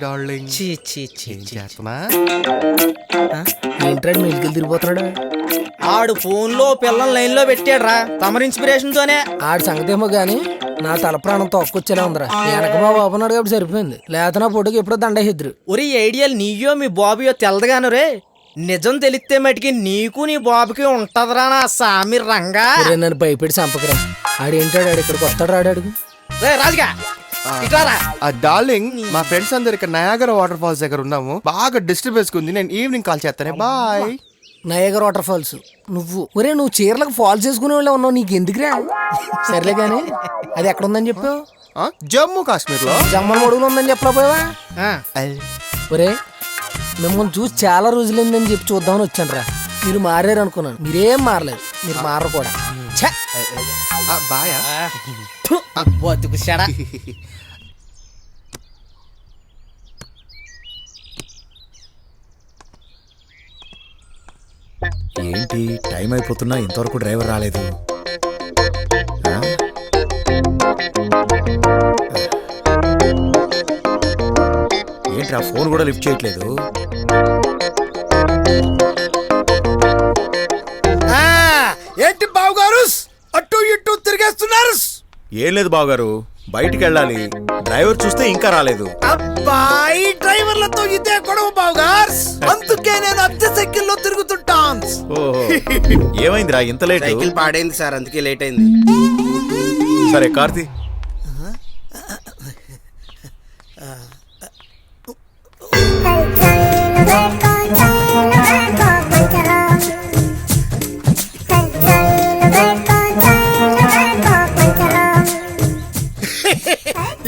Darling ఏంట్రాడు మెలికలు తిరిగిపోతున్నాడు? ఆడు phone లో పిల్లల లైన్ లో పెట్టాడు రా తమరి ఇన్స్పిరేషన్ తోనే. ఆడి సంగతేమో గానీ నా తల ప్రాణం తొక్కొచ్చేలా ఉందిరా. వెనక మా బాబు ఉన్నాడు కాబట్టి సరిపోయింది, లేకపోతే నా పొట్టుకి ఎప్పుడో దండహిద్రు. ఒరి ఐడియల్ నీయో మీ బాబుయో తెలదగాను రే. నిజం తెలిస్తే మటుకి నీకు నీ బాబుకి ఉంటదరా నా సామి రంగా. నన్ను భయపెట్టి చంపకరా. ఆడేంటాడు, ఆడు ఇక్కడికి వస్తాడు రాడు రే రాజుగా డార్లింగ్, మా ఫ్రెండ్స్ అందరు ఇక్కడ నయాగరా వాటర్ ఫాల్స్ దగ్గర ఉన్నాము. బాగా డిస్టర్బెన్స్ ఉంది, నేను ఈవినింగ్ కాల్ చేస్తానే. బాయ్. నయాగరా వాటర్ ఫాల్స్ నువ్వు చీరలకు ఫాల్స్ చేసుకునే వాళ్ళ ఉన్నావు, నీకు ఎందుకురా? సర్లే గానీ అది ఎక్కడ ఉందని చెప్పావు? జమ్మూ కాశ్మీర్ లో జమ్మల మడుగులో ఉందని చెప్పలేకపోయావా? ఒరే మిమ్మల్ని చూసి చాలా రోజులైందని చెప్పి చూద్దామని వచ్చాను రా. మీరు మారారు అనుకున్నాను, మీరేం మారలేదు, మీరు మారరు కూడా. బాయా బతుకు చెడా. ఏంటి టైం అయిపోతున్నా ఇంతవరకు డ్రైవర్ రాలేదు? ఏంటి ఆ ఫోన్ కూడా లిఫ్ట్ చేయట్లేదు? ఏంటి బావగారు అటు ఇటు తిరిగేస్తున్నారు? ఏం లేదు బావగారు, బయటికి వెళ్ళాలి. డ్రైవర్ చూస్తే ఇంకా రాలేదు. అబ్బాయి డ్రైవర్లతో ఇదే గొడవ బావగారు, అందుకే నేను అద్దె సైకిల్లో తిరుగుతుంటాను. ఏమైందిరా ఇంత లేట్? సైకిల్ పాడైంది సార్, అందుకే లేట్ అయింది. సరే కార్తీ.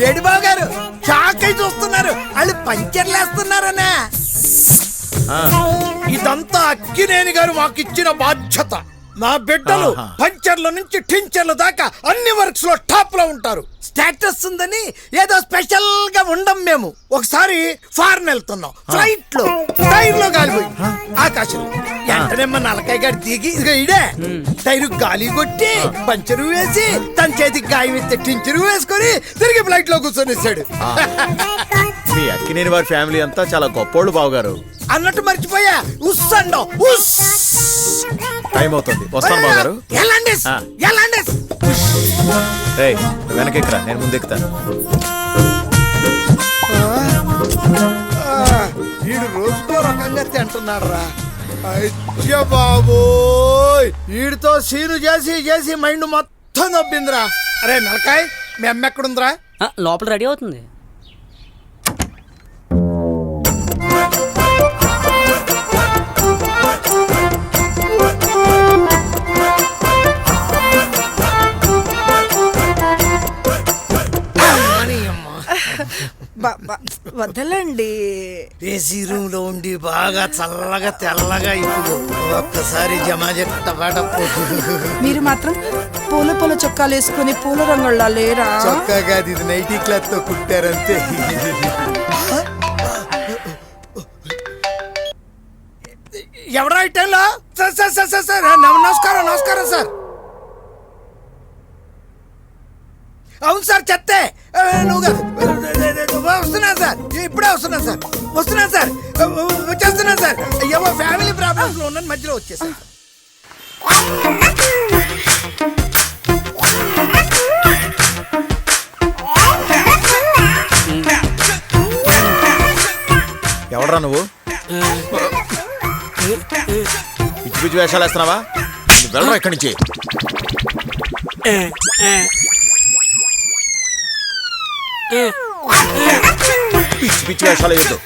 ఏడు బావగారు షాక్ అయి చూస్తున్నారు, వాళ్ళు పంచర్లు వేస్తున్నారనే. ఇదంతా అక్కినేని గారు మాకు ఇచ్చిన బాధ్యత. మా బిడ్డలు పంచర్ల నుంచి టించర్ల దాకా అన్ని వర్క్స్ లో టాప్ లో ఉంటారు. స్టేటస్ ఉందని ఏదో స్పెషల్ గా ఉండం మేము. ఒకసారి ఫారెన్ వెళ్తున్నాం, ఫ్లైట్ లో టైర్ లో గాలిపోయి ఆకాశంలో వెంటనే మా నలకాయ గారి దిగి ఇదే టైరు గాలి కొట్టి పంచరు వేసి తన చేతికి గాయం ఎత్తే టించరు వేసుకొని తిరిగి ఫ్లైట్ లో కూర్చొనిస్తాడు. మీ అక్కినేని వారి ఫ్యామిలీ అంతా చాలా గొప్పోళ్ళు బావగారు. అన్నట్టు మర్చిపోయా, ఉస్సండో ఉస్. టైం అవుతుంది, వస్తాను బావగారు. వెనకెక్కరా, నేను ముందెక్కుతాను. వీడు రోజుకో రకంగా తింటున్నాడు రా. అయ్య బాబోయ్, వీడితో సీను చేసి చేసి మైండ్ మొత్తం నొప్పిందిరా. అరే నలకాయ్, మీ అమ్మ ఎక్కడుందిరా? లోపల రెడీ అవుతుంది. వదలండి. ఏసీ రూమ్ లో ఉండి బాగా చల్లగా తెల్లగా ఇప్పుడు ఒక్కసారి జమాజెట్ట పాట. మీరు మాత్రం పూల పూల చొక్కాలు వేసుకుని పూల రంగుల్లా లేరా? చొక్కా కాదు, ఇది నైటీ క్లాత్ తో కుట్టారంతే. ఎవరా ఈ టైంలో? Sir sir sir sir sir నమస్కారం నమస్కారం సార్. అవును సార్, చెప్తే నువ్వు వస్తున్నాను సార్, ఇప్పుడే వస్తున్నాను సార్, వస్తున్నాను సార్, వచ్చేస్తున్నాను సార్. ఏవో ఫ్యామిలీ ప్రాబ్లమ్స్ లో ఉన్నాను, మధ్యలో వచ్చేసాను. ఎవడరా నువ్వు? పిచ్చి పిచ్చి వేషాలు వేస్తున్నావా? వెళ్ళరా ఇక్కడి నుంచి. పిచ్చి పిచ్చి వేషాలు వేయద్దు.